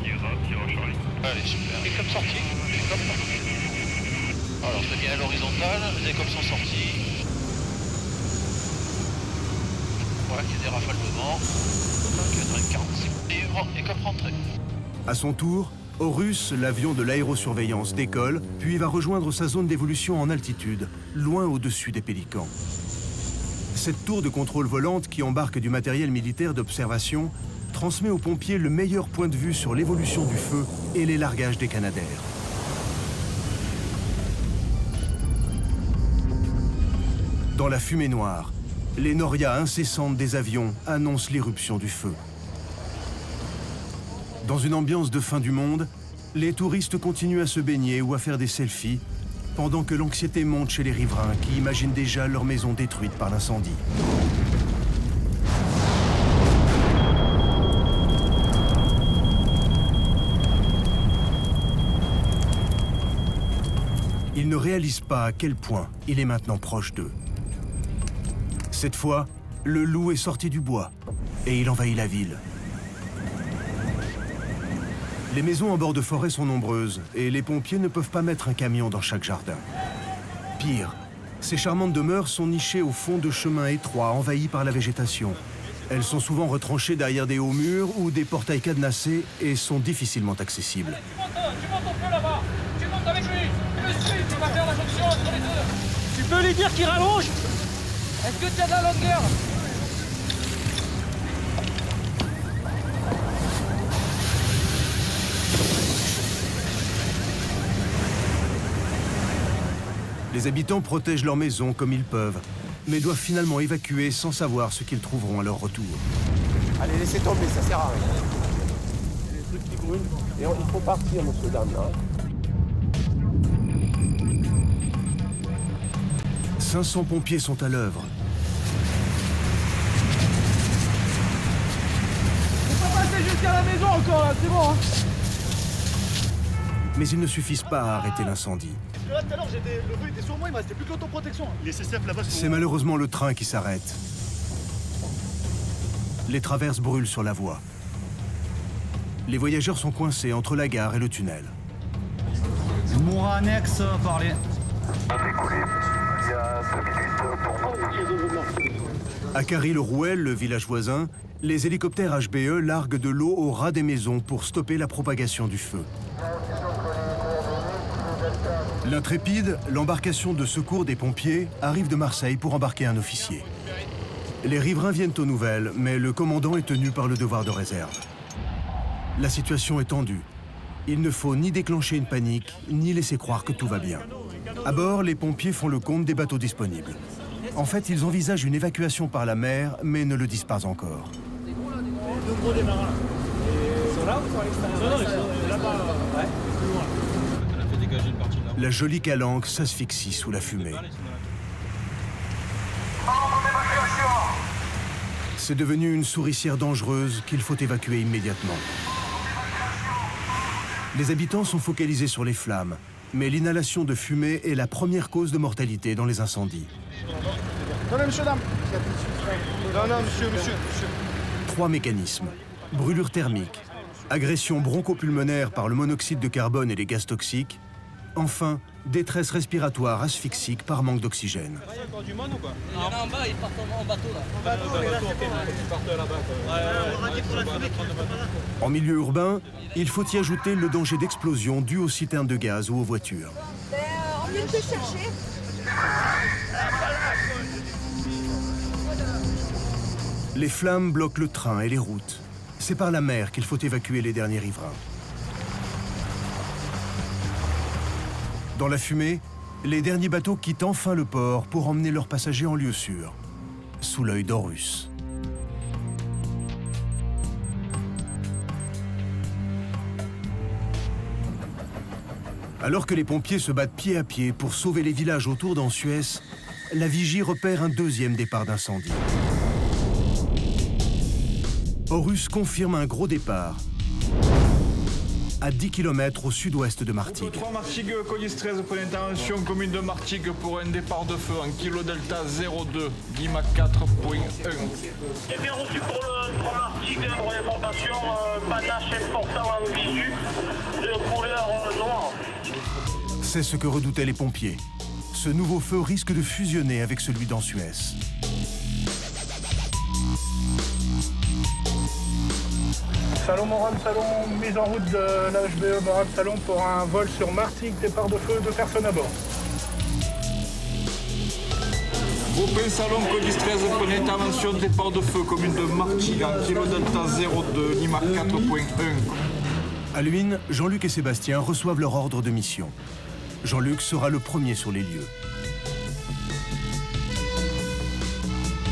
ira Charlie. Allez, super. Et comme sortie, comme parti. Alors, je fais bien à l'horizontale, les comme sont sortis. Voilà, qu'il y a des rafales de vent. Donc, 45 livres et comme rentrée. À son tour, Horus, l'avion de l'aérosurveillance, décolle, puis va rejoindre sa zone d'évolution en altitude, loin au-dessus des pélicans. Cette tour de contrôle volante qui embarque du matériel militaire d'observation transmet aux pompiers le meilleur point de vue sur l'évolution du feu et les largages des Canadair. Dans la fumée noire, les norias incessantes des avions annoncent l'éruption du feu. Dans une ambiance de fin du monde, les touristes continuent à se baigner ou à faire des selfies, pendant que l'anxiété monte chez les riverains qui imaginent déjà leur maison détruite par l'incendie. Ils ne réalisent pas à quel point il est maintenant proche d'eux. Cette fois, le loup est sorti du bois et il envahit la ville. Les maisons en bord de forêt sont nombreuses et les pompiers ne peuvent pas mettre un camion dans chaque jardin. Pire, ces charmantes demeures sont nichées au fond de chemins étroits envahis par la végétation. Elles sont souvent retranchées derrière des hauts murs ou des portails cadenassés et sont difficilement accessibles. Tu montes au feu là-bas. Tu montes avec lui. Le sprint, il va faire la jonction entre les deux. Tu peux lui dire qu'il rallonge. Est-ce que tu as de la longueur? Les habitants protègent leur maison comme ils peuvent, mais doivent finalement évacuer sans savoir ce qu'ils trouveront à leur retour. Allez, laissez tomber, ça sert à rien. Il y a des trucs qui brûlent. Et il faut partir, monsieur, dame, là. 500 pompiers sont à l'œuvre. On peut passer jusqu'à la maison encore là, c'est bon hein. Mais ils ne suffisent pas à arrêter l'incendie. Là tout à l'heure, le feu était sur moi, il me restait plus que l'autoprotection. Les CCF là-bas. C'est malheureusement le train qui s'arrête. Les traverses brûlent sur la voie. Les voyageurs sont coincés entre la gare et le tunnel. Moura annexe, parlez. À Carry-le-Rouel, le village voisin, les hélicoptères HBE larguent de l'eau au ras des maisons pour stopper la propagation du feu. L'Intrépide, l'embarcation de secours des pompiers, arrive de Marseille pour embarquer un officier. Les riverains viennent aux nouvelles, mais le commandant est tenu par le devoir de réserve. La situation est tendue. Il ne faut ni déclencher une panique, ni laisser croire que tout va bien. À bord, les pompiers font le compte des bateaux disponibles. En fait, ils envisagent une évacuation par la mer, mais ne le disent pas encore. Deux gros démarrants. Ils sont là ou ils sont à l'extérieur? Ils sont là-bas, ouais, plus loin. On a fait dégager une partie là. La jolie calanque s'asphyxie sous la fumée. C'est devenu une souricière dangereuse qu'il faut évacuer immédiatement. Les habitants sont focalisés sur les flammes, mais l'inhalation de fumée est la première cause de mortalité dans les incendies. Attendez, monsieur, dame. Non, monsieur. 3 mécanismes. Brûlure thermique, agression bronchopulmonaire par le monoxyde de carbone et les gaz toxiques, enfin, détresse respiratoire asphyxique par manque d'oxygène. Il y a encore du monde ou quoi? Il y en a en bas, ils partent en bateau là. En bateau, mais là c'est bon. Ils partent là-bas. En milieu urbain, il faut y ajouter le danger d'explosion dû aux citernes de gaz ou aux voitures. On vient de te chercher. Les flammes bloquent le train et les routes. C'est par la mer qu'il faut évacuer les derniers riverains. Dans la fumée, les derniers bateaux quittent enfin le port pour emmener leurs passagers en lieu sûr, sous l'œil d'Horus. Alors que les pompiers se battent pied à pied pour sauver les villages autour d'Ansuès, la vigie repère un deuxième départ d'incendie. Horus confirme un gros départ à 10 km au sud-ouest de Martigues. 3 Martigues, Colis 13 pour l'intervention commune de Martigues pour un départ de feu en kilo delta 02, Lima 4.1. Et bien reçu pour le 3 Martigues, pour l'information, panache important en visu, de couleur noire. C'est ce que redoutaient les pompiers. Ce nouveau feu risque de fusionner avec celui d'Ansuès. Salon Morane, salon, mise en route de l'HBE Morane Salon pour un vol sur Martigues, départ de feu, 2 personnes à bord. Groupe Salon Colis 13 pour l'intervention départ de feu commune de Martigues en kilo delta 02, Lima 4.1. À Luynes, Jean-Luc et Sébastien reçoivent leur ordre de mission. Jean-Luc sera le premier sur les lieux.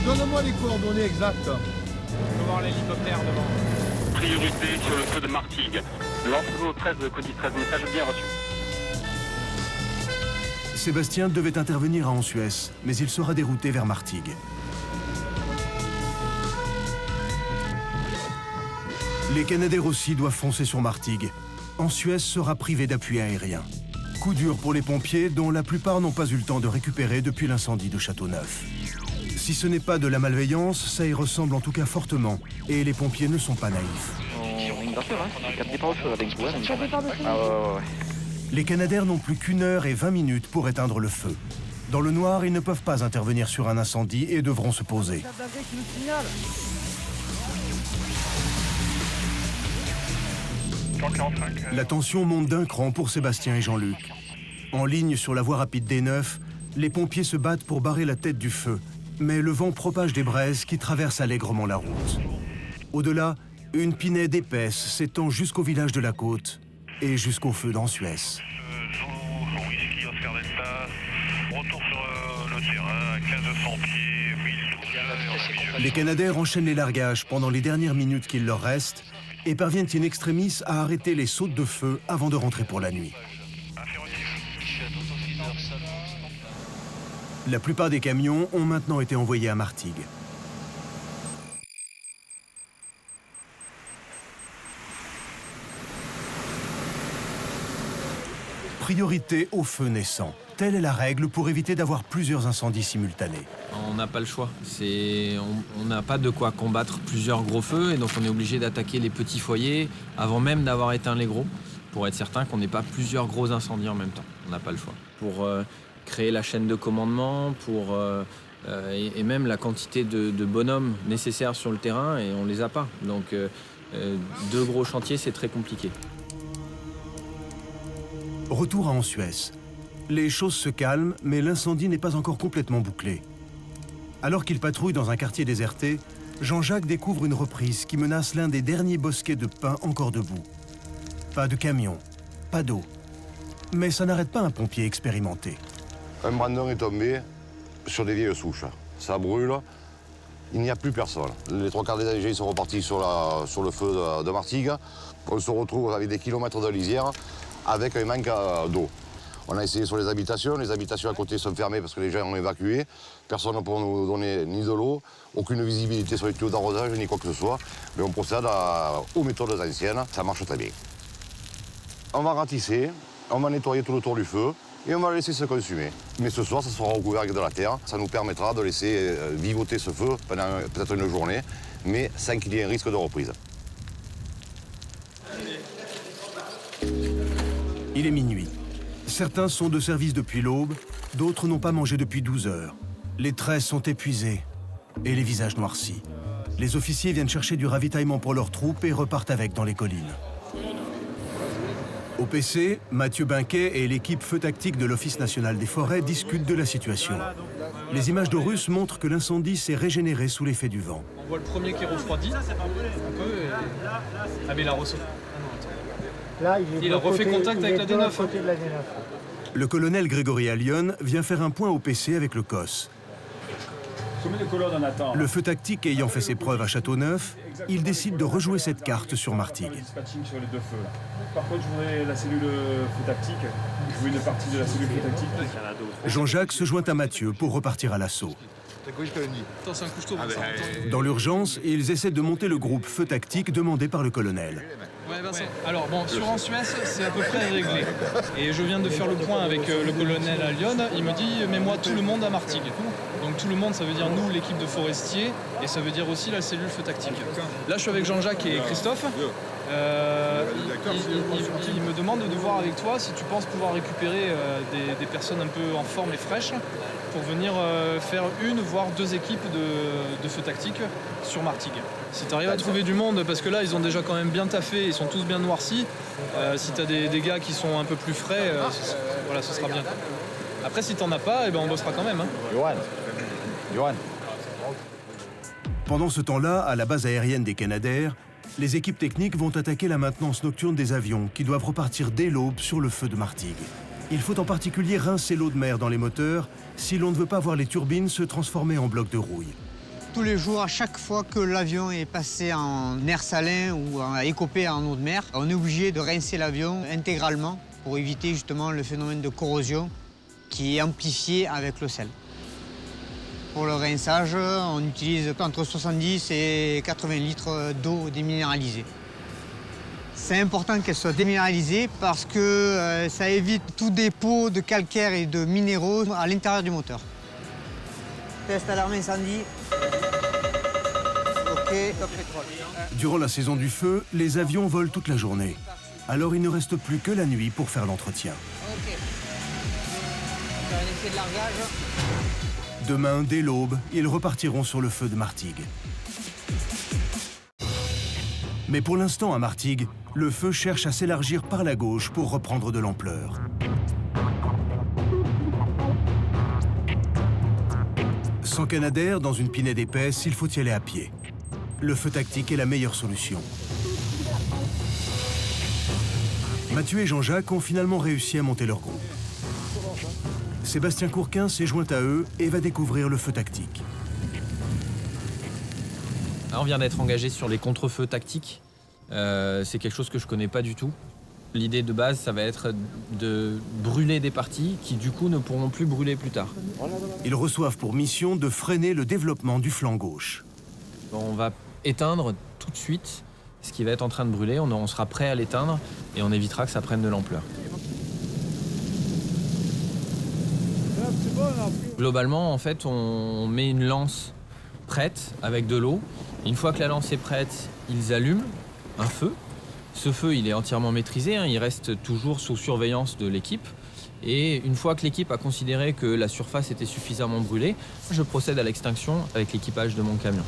Donne-moi les coordonnées exactes. Je veux voir l'hélicoptère devant. Priorité sur le feu de Martigues. L'entrée 13 de Colis 13, message bien reçu. Sébastien devait intervenir à Ansuès, mais il sera dérouté vers Martigues. Les Canadair aussi doivent foncer sur Martigues. Ansuès sera privé d'appui aérien. Coup dur pour les pompiers, dont la plupart n'ont pas eu le temps de récupérer depuis l'incendie de Châteauneuf. Si ce n'est pas de la malveillance, ça y ressemble en tout cas fortement. Et les pompiers ne sont pas naïfs. Les Canadair n'ont plus qu'1 heure et 20 minutes pour éteindre le feu. Dans le noir, ils ne peuvent pas intervenir sur un incendie et devront se poser. La tension monte d'un cran pour Sébastien et Jean-Luc. En ligne sur la voie rapide D9, les pompiers se battent pour barrer la tête du feu, mais le vent propage des braises qui traversent allègrement la route. Au-delà, une pinède épaisse s'étend jusqu'au village de la Côte et jusqu'au feu d'Ansuès. Retour sur le terrain, 1500 pieds, 1012. Les Canadair enchaînent les largages pendant les dernières minutes qu'il leur reste et parviennent in extremis à arrêter les sautes de feu avant de rentrer pour la nuit. La plupart des camions ont maintenant été envoyés à Martigues. Priorité au feu naissant. Telle est la règle pour éviter d'avoir plusieurs incendies simultanés. On n'a pas le choix. On n'a pas de quoi combattre plusieurs gros feux et donc on est obligé d'attaquer les petits foyers avant même d'avoir éteint les gros pour être certain qu'on n'ait pas plusieurs gros incendies en même temps. On n'a pas le choix. Pour créer la chaîne de commandement, et même la quantité de bonhommes nécessaires sur le terrain et on les a pas. Donc 2 gros chantiers, c'est très compliqué. Retour à Ansuès. Les choses se calment, mais l'incendie n'est pas encore complètement bouclé. Alors qu'il patrouille dans un quartier déserté, Jean-Jacques découvre une reprise qui menace l'un des derniers bosquets de pins encore debout. Pas de camion, pas d'eau. Mais ça n'arrête pas un pompier expérimenté. Un brandon est tombé sur des vieilles souches. Ça brûle, il n'y a plus personne. Les 3/4 des AG sont repartis sur le feu de Martigues. On se retrouve avec des kilomètres de lisière avec un manque d'eau. On a essayé sur les habitations à côté sont fermées parce que les gens ont évacué. Personne ne peut nous donner ni de l'eau, aucune visibilité sur les tuyaux d'arrosage, ni quoi que ce soit. Mais on procède aux méthodes anciennes, ça marche très bien. On va ratisser, on va nettoyer tout le tour du feu et on va le laisser se consumer. Mais ce soir, ça sera recouvert avec de la terre. Ça nous permettra de laisser vivoter ce feu pendant peut-être une journée, mais sans qu'il y ait un risque de reprise. Il est minuit. Certains sont de service depuis l'aube, d'autres n'ont pas mangé depuis 12 heures. Les tresses sont épuisées et les visages noircis. Les officiers viennent chercher du ravitaillement pour leurs troupes et repartent avec dans les collines. Au PC, Mathieu Binquet et l'équipe feu tactique de l'Office national des forêts discutent de la situation. Les images d'Horus montrent que l'incendie s'est régénéré sous l'effet du vent. On voit le premier qui est refroidi un peu et... Ah mais il a ressauté. Là, il a refait contact avec la D9. Le colonel Grégory Allion vient faire un point au PC avec le COS. Le feu tactique ayant fait ses preuves à Châteauneuf, il décide de rejouer cette carte sur Martigues. Par contre, je voudrais la cellule feu tactique. Je veux une partie de la cellule feu tactique. Jean-Jacques se joint à Mathieu pour repartir à l'assaut. C'est un couche-tôt. Dans l'urgence, ils essaient de monter le groupe feu tactique demandé par le colonel. Ouais, Vincent. Alors bon, sur en Suez, c'est à peu près réglé. Et je viens de faire le point avec le colonel à Lyon. Il me dit, mets-moi tout le monde à Martigues. Donc tout le monde, ça veut dire nous, l'équipe de forestiers, et ça veut dire aussi la cellule feu tactique. Là, je suis avec Jean-Jacques et Christophe. Il me demande de voir avec toi si tu penses pouvoir récupérer des personnes un peu en forme et fraîches pour venir faire une, voire deux équipes de feu tactique sur Martigues. Si tu arrives à trouver du monde, parce que là, ils ont déjà quand même bien taffé, ils sont tous bien noircis. Si tu as des gars qui sont un peu plus frais, voilà, ce sera bien. Après, si t'en as pas, eh ben, on bossera quand même. Hein. Johan. Pendant ce temps-là, à la base aérienne des Canadair, les équipes techniques vont attaquer la maintenance nocturne des avions qui doivent repartir dès l'aube sur le feu de Martigues. Il faut en particulier rincer l'eau de mer dans les moteurs si l'on ne veut pas voir les turbines se transformer en blocs de rouille. Tous les jours, à chaque fois que l'avion est passé en air salin ou écopé en eau de mer, on est obligé de rincer l'avion intégralement pour éviter justement le phénomène de corrosion qui est amplifié avec le sel. Pour le rinçage, on utilise entre 70 et 80 litres d'eau déminéralisée. C'est important qu'elle soit déminéralisée parce que ça évite tout dépôt de calcaire et de minéraux à l'intérieur du moteur. Test alarme incendie. OK, top pétrole. Durant la saison du feu, les avions volent toute la journée. Alors il ne reste plus que la nuit pour faire l'entretien. OK. On va faire un essai de largage. Demain, dès l'aube, ils repartiront sur le feu de Martigues. Mais pour l'instant, à Martigues, le feu cherche à s'élargir par la gauche pour reprendre de l'ampleur. Sans Canadair, dans une pinède épaisse, il faut y aller à pied. Le feu tactique est la meilleure solution. Mathieu et Jean-Jacques ont finalement réussi à monter leur groupe. Sébastien Courquin s'est joint à eux et va découvrir le feu tactique. On vient d'être engagé sur les contre-feux tactiques. C'est quelque chose que je connais pas du tout. L'idée de base, ça va être de brûler des parties qui, du coup, ne pourront plus brûler plus tard. Ils reçoivent pour mission de freiner le développement du flanc gauche. On va éteindre tout de suite ce qui va être en train de brûler. On sera prêt à l'éteindre et on évitera que ça prenne de l'ampleur. Globalement, en fait, on met une lance prête avec de l'eau. Une fois que la lance est prête, ils allument un feu. Ce feu, il est entièrement maîtrisé, hein, il reste toujours sous surveillance de l'équipe. Et une fois que l'équipe a considéré que la surface était suffisamment brûlée, je procède à l'extinction avec l'équipage de mon camion.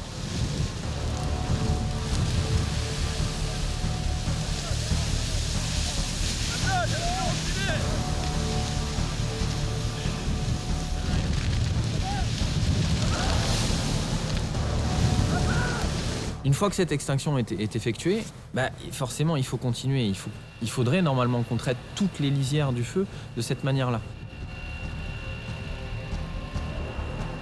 Une fois que cette extinction est effectuée, forcément il faut continuer. Il faudrait normalement qu'on traite toutes les lisières du feu de cette manière-là.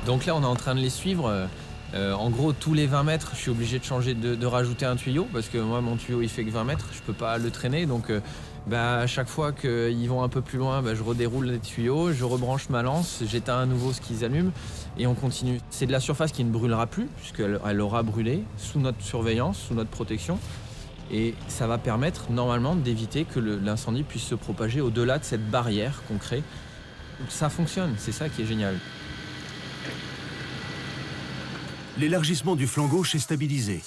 Donc là on est en train de les suivre. En gros tous les 20 mètres je suis obligé de changer, de rajouter un tuyau parce que moi mon tuyau il fait que 20 mètres, je peux pas le traîner. Donc À chaque fois qu'ils vont un peu plus loin, je redéroule les tuyaux, je rebranche ma lance, j'éteins à nouveau ce qu'ils allument et on continue. C'est de la surface qui ne brûlera plus puisqu'elle aura brûlé sous notre surveillance, sous notre protection. Et ça va permettre normalement d'éviter que l'incendie puisse se propager au-delà de cette barrière qu'on crée. Ça fonctionne, c'est ça qui est génial. L'élargissement du flanc gauche est stabilisé.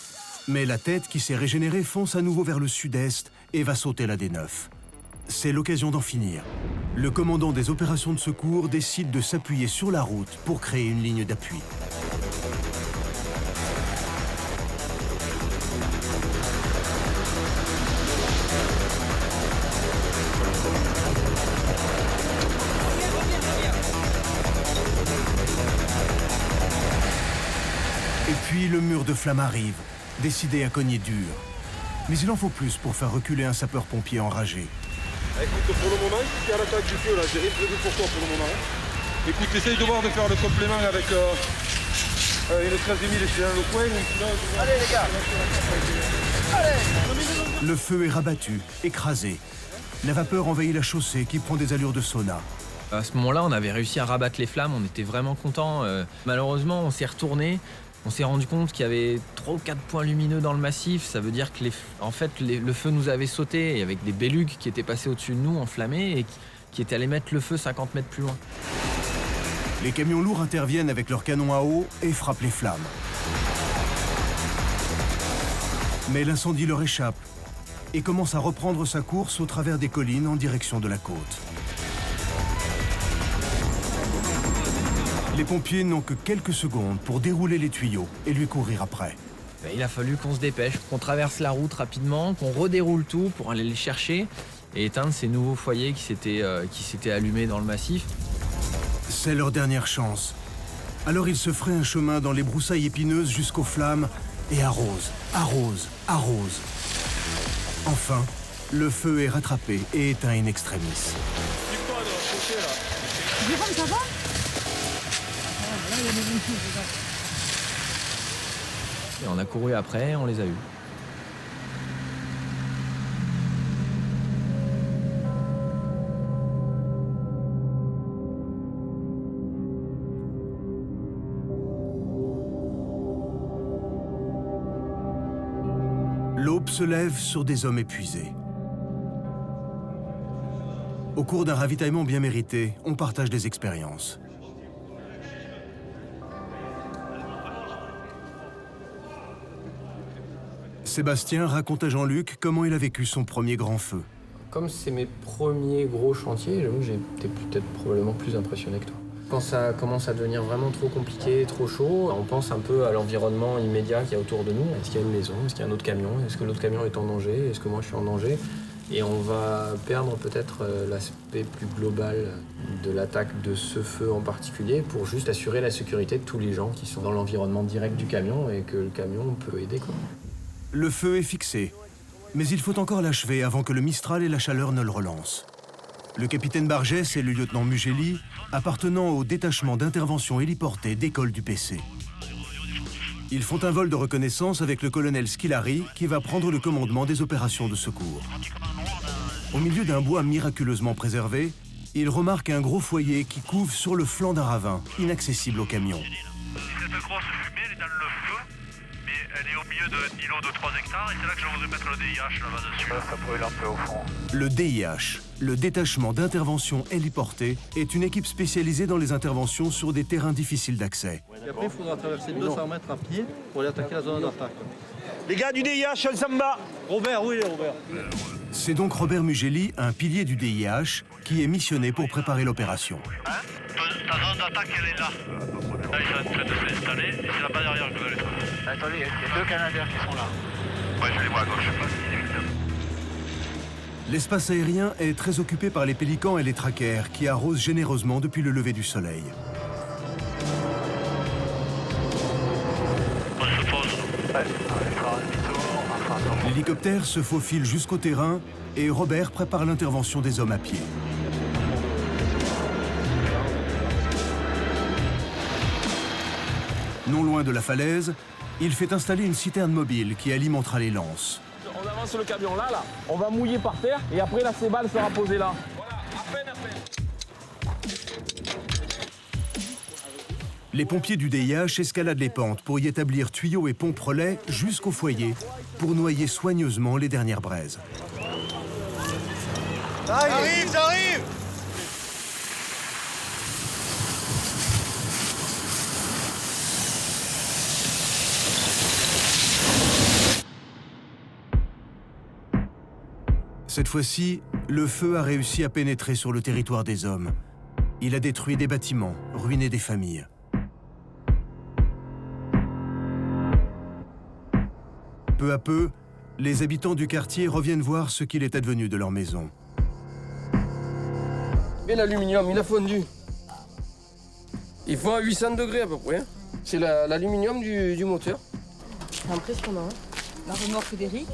Mais la tête qui s'est régénérée fonce à nouveau vers le sud-est et va sauter la D9. C'est l'occasion d'en finir. Le commandant des opérations de secours décide de s'appuyer sur la route pour créer une ligne d'appui. Et puis le mur de flammes arrive, décidé à cogner dur. Mais il en faut plus pour faire reculer un sapeur-pompier enragé. Écoute, pour le moment, il y a l'attaque du feu, là, j'ai rien prévu pour toi pour le moment. Écoute, essaye de voir de faire le complément avec une 13 000 et dans le coin. Allez les gars. Allez. Le feu est rabattu, écrasé. La vapeur envahit la chaussée qui prend des allures de sauna. À ce moment-là, on avait réussi à rabattre les flammes, on était vraiment contents. Malheureusement, on s'est retourné. On s'est rendu compte qu'il y avait 3 ou 4 points lumineux dans le massif. Ça veut dire que le feu nous avait sauté, et avec des bélugues qui étaient passés au-dessus de nous, enflammés, et qui étaient allés mettre le feu 50 mètres plus loin. Les camions lourds interviennent avec leurs canons à eau et frappent les flammes. Mais l'incendie leur échappe et commence à reprendre sa course au travers des collines en direction de la côte. Les pompiers n'ont que quelques secondes pour dérouler les tuyaux et lui courir après. Il a fallu qu'on se dépêche, qu'on traverse la route rapidement, qu'on redéroule tout pour aller les chercher et éteindre ces nouveaux foyers qui s'étaient allumés dans le massif. C'est leur dernière chance. Alors ils se feraient un chemin dans les broussailles épineuses jusqu'aux flammes et arrosent, arrosent, arrosent. Enfin, le feu est rattrapé et éteint in extremis. Jérôme, ça va? Et on a couru après, on les a eus. L'aube se lève sur des hommes épuisés. Au cours d'un ravitaillement bien mérité, on partage des expériences. Sébastien raconte à Jean-Luc comment il a vécu son premier grand feu. Comme c'est mes premiers gros chantiers, j'avoue que j'ai été peut-être probablement plus impressionné que toi. Quand ça commence à devenir vraiment trop compliqué, trop chaud, on pense un peu à l'environnement immédiat qu'il y a autour de nous. Est-ce qu'il y a une maison? Est-ce qu'il y a un autre camion? Est-ce que l'autre camion est en danger? Est-ce que moi je suis en danger? Et on va perdre peut-être l'aspect plus global de l'attaque de ce feu en particulier pour juste assurer la sécurité de tous les gens qui sont dans l'environnement direct du camion et que le camion peut aider, quoi. Le feu est fixé, mais il faut encore l'achever avant que le Mistral et la chaleur ne le relancent. Le capitaine Bargès et le lieutenant Mugeli, appartenant au détachement d'intervention héliportée d'école du PC. Ils font un vol de reconnaissance avec le colonel Skilari qui va prendre le commandement des opérations de secours. Au milieu d'un bois miraculeusement préservé, ils remarquent un gros foyer qui couve sur le flanc d'un ravin, inaccessible aux camions. Cette grosse fumée, elle est dans le feu, mais elle est au milieu d'un îlot de 3 hectares et c'est là que je voudrais mettre le DIH là-bas dessus. Ça brûle un peu au fond. Le DIH, le détachement d'intervention héliportée, est une équipe spécialisée dans les interventions sur des terrains difficiles d'accès. Et après, il faudra traverser 200 mètres à pied pour aller attaquer la zone d'attaque. Les gars du DIH, on s'en bat. Robert, oui, Robert. C'est donc Robert Mugeli, un pilier du DIH, qui est missionné pour préparer l'opération. Hein? Ta zone d'attaque, elle est là. Là, ils sont en train de s'installer et c'est là-bas derrière que vous allez trouver. Attendez, il y a 2 Canadiens qui sont là. Ouais, je les vois à gauche, je sais pas si c'est L'espace aérien est très occupé par les pélicans et les traquers qui arrosent généreusement depuis le lever du soleil. On se pose. Ouais, on va faire un demi-tour. L'hélicoptère se faufile jusqu'au terrain et Robert prépare l'intervention des hommes à pied. Non loin de la falaise, il fait installer une citerne mobile qui alimentera les lances. On avance le camion là. On va mouiller par terre et après la cébale sera posée là. Voilà, à peine. Les pompiers du DIH escaladent les pentes pour y établir tuyaux et pompes relais jusqu'au foyer pour noyer soigneusement les dernières braises. J'arrive. Cette fois-ci, le feu a réussi à pénétrer sur le territoire des hommes. Il a détruit des bâtiments, ruiné des familles. Peu à peu, les habitants du quartier reviennent voir ce qu'il est advenu de leur maison. Et l'aluminium, il a fondu. Il faut à 800 degrés à peu près. C'est l'aluminium du moteur. C'est impressionnant. La remorque d'Eric.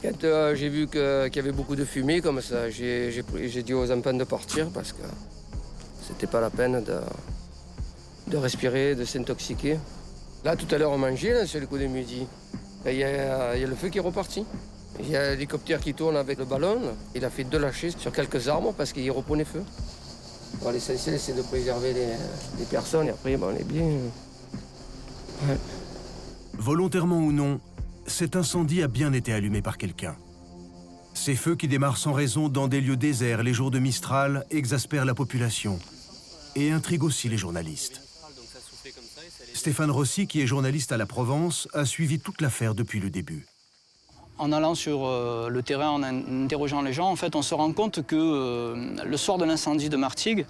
Quand j'ai vu qu'il y avait beaucoup de fumée comme ça, j'ai dit aux enfants de partir parce que c'était pas la peine de respirer, de s'intoxiquer. Là, tout à l'heure, on mangeait, là, sur le coup de midi. Il y a le feu qui est reparti. Il y a l'hélicoptère qui tourne avec le ballon. Il a fait 2 lâchers sur quelques arbres parce qu'il reprenait feu. Bon, l'essentiel, c'est de préserver les personnes et après, on est bien. Ouais. Volontairement ou non, cet incendie a bien été allumé par quelqu'un. Ces feux qui démarrent sans raison dans des lieux déserts les jours de Mistral exaspèrent la population et intriguent aussi les journalistes. Stéphane Rossi, qui est journaliste à la Provence, a suivi toute l'affaire depuis le début. En allant sur le terrain, en interrogeant les gens, en fait, on se rend compte que le soir de l'incendie de Martigues,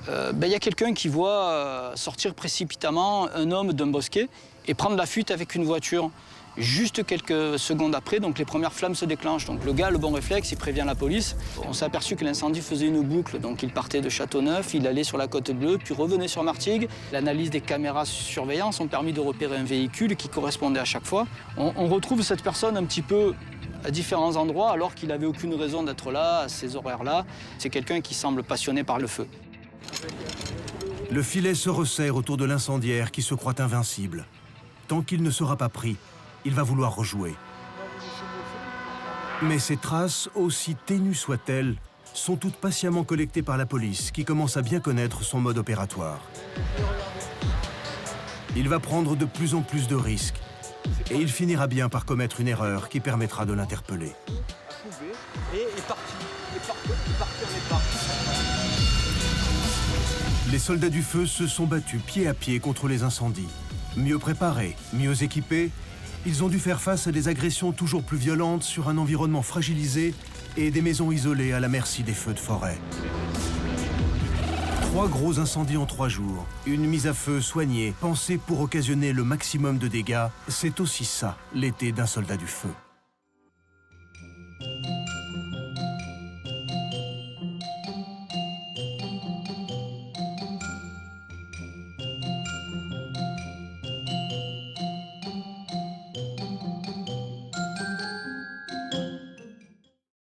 il y a quelqu'un qui voit sortir précipitamment un homme d'un bosquet et prendre la fuite avec une voiture. Juste quelques secondes après, donc les premières flammes se déclenchent. Donc le gars, le bon réflexe, il prévient la police. On s'est aperçu que l'incendie faisait une boucle. Donc il partait de Châteauneuf, il allait sur la Côte Bleue, puis revenait sur Martigues. L'analyse des caméras de surveillance ont permis de repérer un véhicule qui correspondait à chaque fois. On retrouve cette personne un petit peu à différents endroits alors qu'il n'avait aucune raison d'être là, à ces horaires-là. C'est quelqu'un qui semble passionné par le feu. Le filet se resserre autour de l'incendiaire qui se croit invincible. Tant qu'il ne sera pas pris, il va vouloir rejouer. Mais ces traces, aussi ténues soient-elles, sont toutes patiemment collectées par la police, qui commence à bien connaître son mode opératoire. Il va prendre de plus en plus de risques, et il finira bien par commettre une erreur qui permettra de l'interpeller. Les soldats du feu se sont battus pied à pied contre les incendies. Mieux préparés, mieux équipés, ils ont dû faire face à des agressions toujours plus violentes sur un environnement fragilisé et des maisons isolées à la merci des feux de forêt. 3 gros incendies en 3 jours, une mise à feu soignée, pensée pour occasionner le maximum de dégâts, c'est aussi ça, l'été d'un soldat du feu.